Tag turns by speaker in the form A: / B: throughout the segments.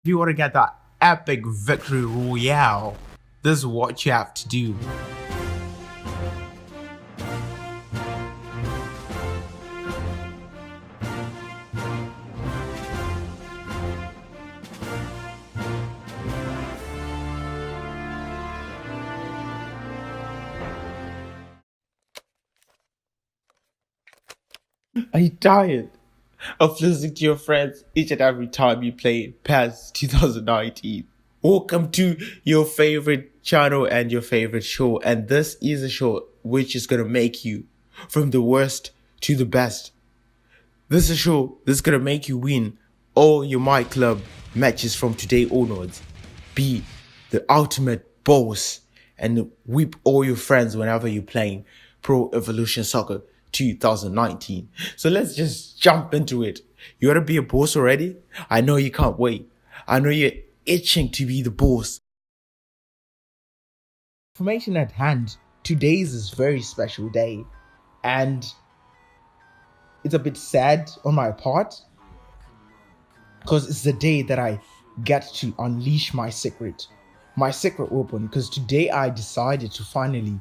A: If you want to get that epic victory royale, this is what you have to do. Are you tired of listening to your friends each and every time you play PES 2019? Welcome to your favorite channel and your favorite show, and this is a show which is going to make you from the worst to the best. This is a show that's going to make you win all your myclub matches from today onwards. Be the ultimate boss and whip all your friends whenever you're playing Pro Evolution Soccer 2019. So let's just jump into it. You want to be a boss already? I know you can't wait. I know you're itching to be the boss. Information at hand. Today is a very special day, and it's a bit sad on my part because it's the day that I get to unleash my secret weapon. Because today I decided to finally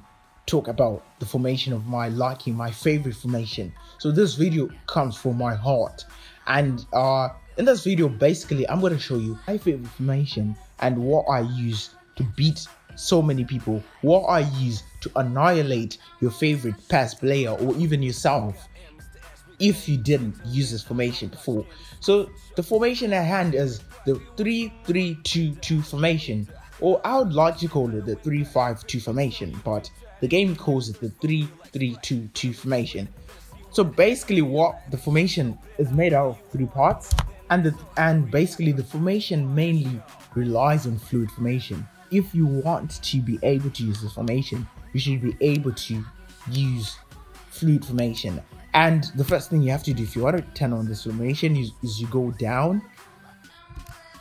A: talk about the formation of my liking, my favorite formation. So this video comes from my heart, and in this video basically I'm going to show you my favorite formation and what I use to beat so many people, what I use to annihilate your favorite PES player or even yourself if you didn't use this formation before. So the formation at hand is the 3-3-2-2 formation, or I would like to call it the 3-5-2 formation, but the game calls it the 3-3-2-2 formation. So basically what the formation is made out of 3 parts, and basically the formation mainly relies on fluid formation. If you want to be able to use this formation, you should be able to use fluid formation. And the first thing you have to do if you want to turn on this formation is you go down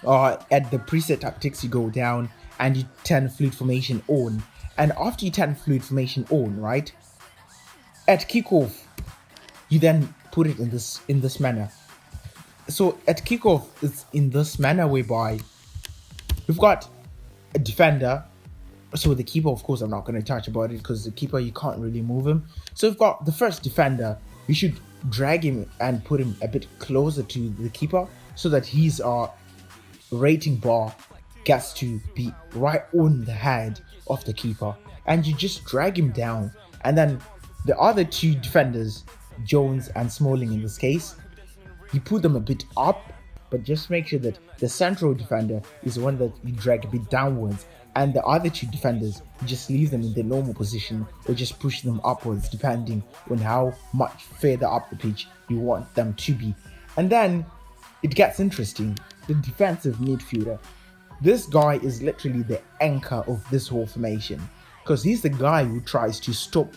A: at the preset tactics, you go down and you turn fluid formation on. And after you turn fluid formation on, right, at kickoff you then put it in this manner. So at kickoff it's in this manner whereby we've got a defender. So the keeper, of course, I'm not going to touch about it because the keeper, you can't really move him. So we've got the first defender. You should drag him and put him a bit closer to the keeper so that his rating bar gets to be right on the head of the keeper, and you just drag him down. And then the other 2 defenders, Jones and Smalling in this case, you put them a bit up, but just make sure that the central defender is the one that you drag a bit downwards, and the other 2 defenders, you just leave them in their normal position or just push them upwards depending on how much further up the pitch you want them to be. And then it gets interesting. The defensive midfielder, this guy is literally the anchor of this whole formation, because he's the guy who tries to stop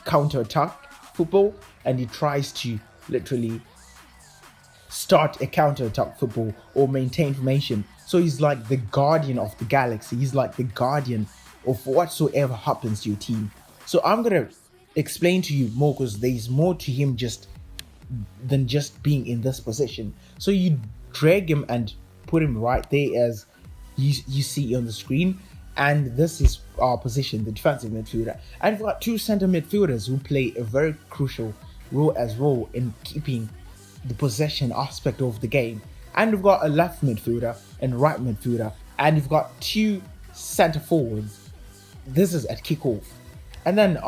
A: counter-attack football, and he tries to literally start a counter-attack football or maintain formation. So he's like the guardian of the galaxy. He's like the guardian of whatsoever happens to your team. So I'm gonna explain to you more, because there's more to him than just being in this position. So you drag him and put him right there as you see on the screen, and this is our position, the defensive midfielder. And we've got 2 center midfielders who play a very crucial role as well in keeping the possession aspect of the game. And we've got a left midfielder and right midfielder, and we've got 2 center forwards. This is at kickoff. And then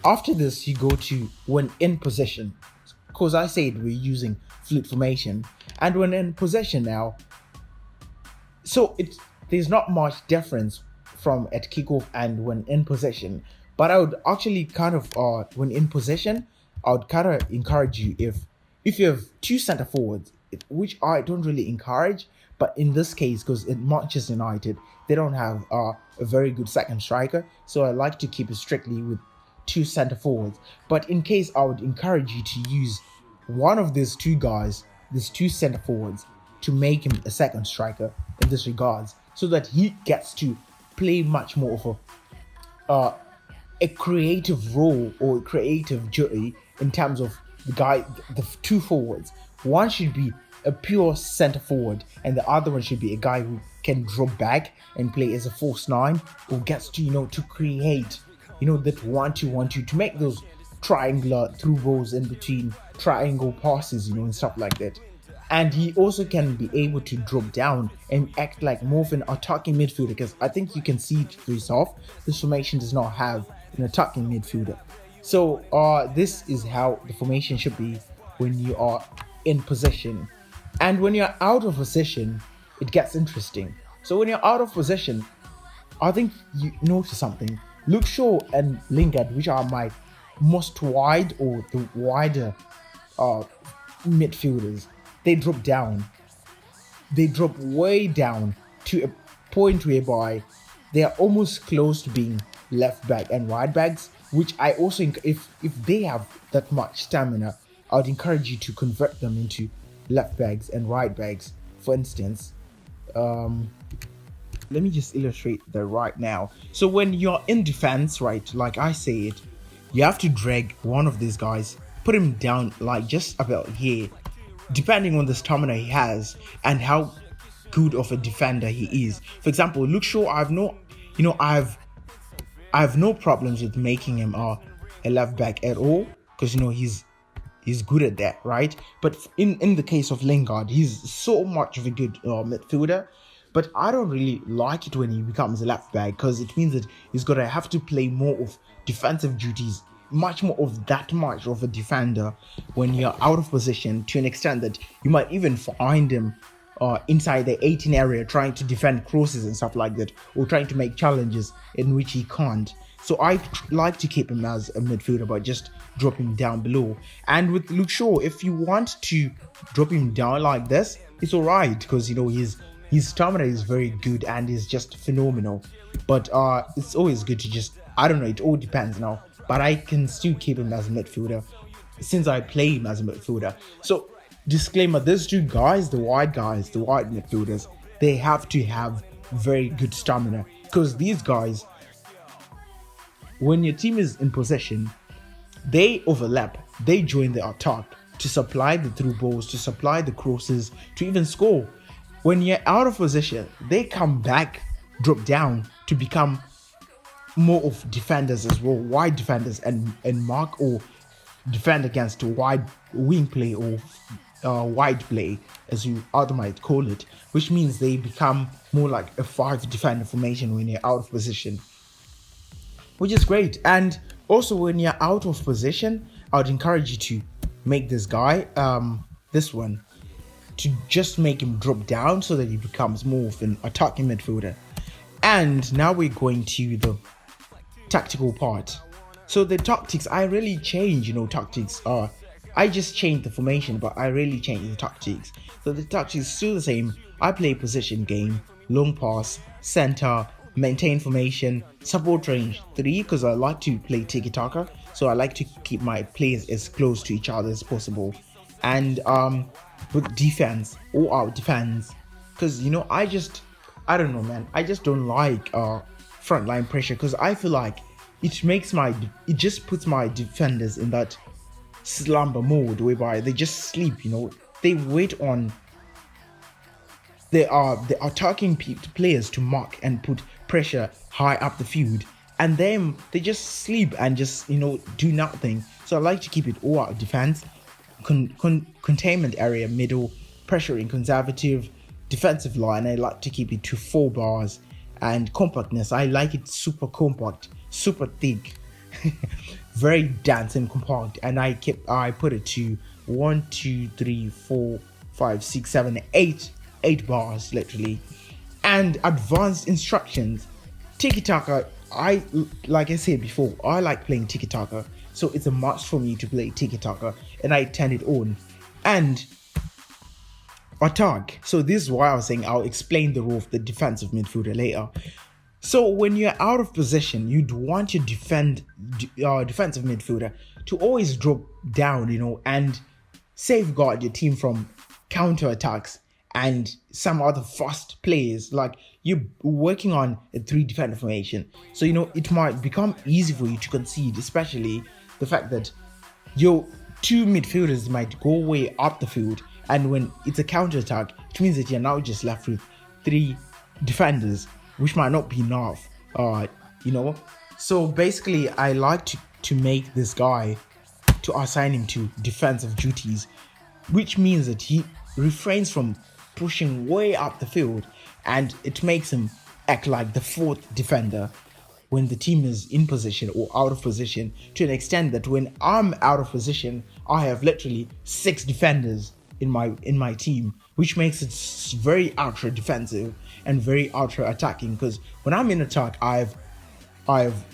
A: after this you go to when in possession, because I said we're using fluid formation. And when in possession now, so there's not much difference from at kickoff and when in possession, but I would actually kind of when in possession I would kind of encourage you, if you have 2 center forwards, which I don't really encourage, but in this case, because in Manchester United they don't have a very good second striker, so I like to keep it strictly with 2 center forwards. But in case, I would encourage you to use one of these 2 guys, these 2 center forwards, to make him a second striker in this regards, so that he gets to play much more of a creative role or creative duty in terms of the 2 forwards. One should be a pure center forward, and the other one should be a guy who can drop back and play as a false nine, who gets to to create that 1-2-1-2 to make those triangular through balls in between triangle passes, and stuff like that. And he also can be able to drop down and act like more of an attacking midfielder, because I think you can see it for yourself. This formation does not have an attacking midfielder. So this is how the formation should be when you are in possession. And when you're out of possession, it gets interesting. So when you're out of possession, I think you notice something. Luke Shaw and Lingard, which are my most wide or the wider midfielders, they drop down. They drop way down to a point whereby they are almost close to being left back and right backs, which I also, if they have that much stamina, I would encourage you to convert them into left backs and right backs. For instance, let me just illustrate that right now. So when you're in defense, right, like I say it, you have to drag one of these guys, put him down like just about here, depending on the stamina he has and how good of a defender he is. For example, Luke Shaw, I've no problems with making him a left back at all, because he's good at that, right? But in the case of Lingard, he's so much of a good midfielder. But I don't really like it when he becomes a left back, because it means that he's going to have to play more of defensive duties, much more of that much of a defender when you're out of position, to an extent that you might even find him inside the 18 area trying to defend crosses and stuff like that, or trying to make challenges in which he can't. So I like to keep him as a midfielder, but just drop him down below. And with Luke Shaw, if you want to drop him down like this, it's alright, because his stamina is very good and is just phenomenal. But it's always good to just, I don't know, it all depends now. But I can still keep him as a midfielder since I play him as a midfielder. So disclaimer, these two guys, the wide midfielders, they have to have very good stamina, because these guys, when your team is in possession, they overlap, they join the attack to supply the through balls, to supply the crosses, to even score. When you're out of position, they come back, drop down to become more of defenders as well, wide defenders, and mark or defend against wide wing play or wide play, as you other might call it, which means they become more like a 5 defender formation when you're out of position, which is great. And also when you're out of position, I would encourage you to make this guy, this one, to just make him drop down so that he becomes more of an attacking midfielder. And now we're going to the tactical part. So the tactics, I really change, tactics are, I just change the formation, but I really change the tactics. So the tactics is still the same. I play position game, long pass, center, maintain formation, support range 3, because I like to play tiki-taka. So I like to keep my players as close to each other as possible. And with defense, all out defense, because I don't know, man, I just don't like frontline pressure, because I feel like it just puts my defenders in that slumber mode whereby they just sleep. They wait on the attacking players to mark and put pressure high up the field, and then they just sleep and just do nothing. So I like to keep it all out defense, containment area middle, pressuring conservative, defensive line. I like to keep it to 4 bars, and compactness, I like it super compact, super thick, very dense and compact. And I put it to 1, 2, 3, 4, 5, 6, 7, 8 bars literally. And advanced instructions, tiki-taka, like I said before, I like playing tiki-taka, so it's a must for me to play tiki-taka, and I turn it on. And attack, so this is why I was saying I'll explain the role of the defensive midfielder later. So when you're out of position, you'd want your defensive midfielder to always drop down, and safeguard your team from counter attacks and some other fast players. Like, you're working on a 3 defender formation, so it might become easy for you to concede, especially the fact that your 2 midfielders might go way up the field And when it's a counter attack, it means that you're now just left with 3 defenders, which might not be enough. So basically, I like to make this guy, to assign him to defensive duties, which means that he refrains from pushing way up the field, and it makes him act like the 4th defender when the team is in position or out of position, to an extent that when I'm out of position, I have literally 6 defenders in my team, which makes it very ultra defensive and very ultra attacking. Because when I'm in attack, I have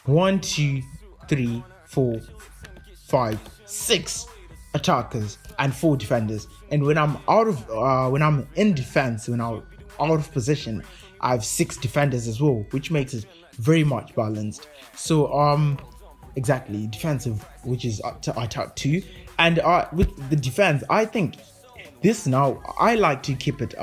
A: 1, 2, 3, 4, 5, 6 attackers and 4 defenders. And when I'm in defense, when I'm out of position, I have 6 defenders as well, which makes it very much balanced. So exactly, defensive, which is attack 2, and with the defense, I think this now I like to keep it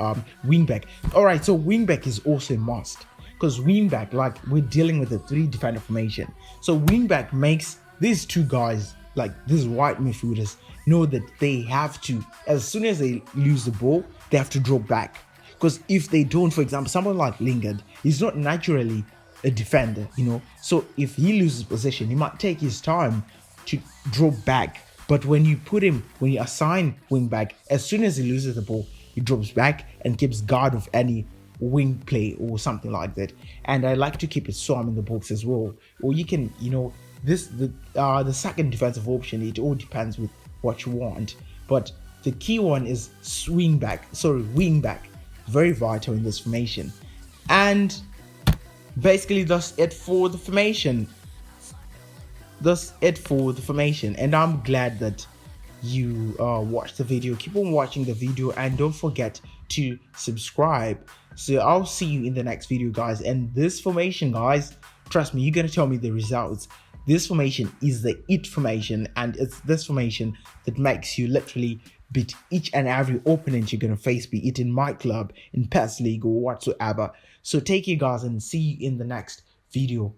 A: wingback. All right, so wingback is also a must, because wingback, like, we're dealing with a 3 defender formation, so wingback makes these 2 guys, like these white midfielders, know that they have to, as soon as they lose the ball, they have to drop back. Because if they don't, for example, someone like Lingard, he's not naturally a defender, so if he loses possession, he might take his time to drop back. But when you assign wing back, as soon as he loses the ball, he drops back and keeps guard of any wing play or something like that. And I like to keep it Som in the box as well. Or you can, the second defensive option, it all depends with what you want. But the key one is wing back. Very vital in this formation. And basically that's it for the formation. And I'm glad that you watched the video. Keep on watching the video and don't forget to subscribe. So I'll see you in the next video, guys. And this formation, guys, trust me, you're gonna tell me the results. This formation is the it formation, and it's this formation that makes you literally beat each and every opponent you're gonna face, be it in myclub, in PES League, or whatsoever. So take care, guys, and see you in the next video.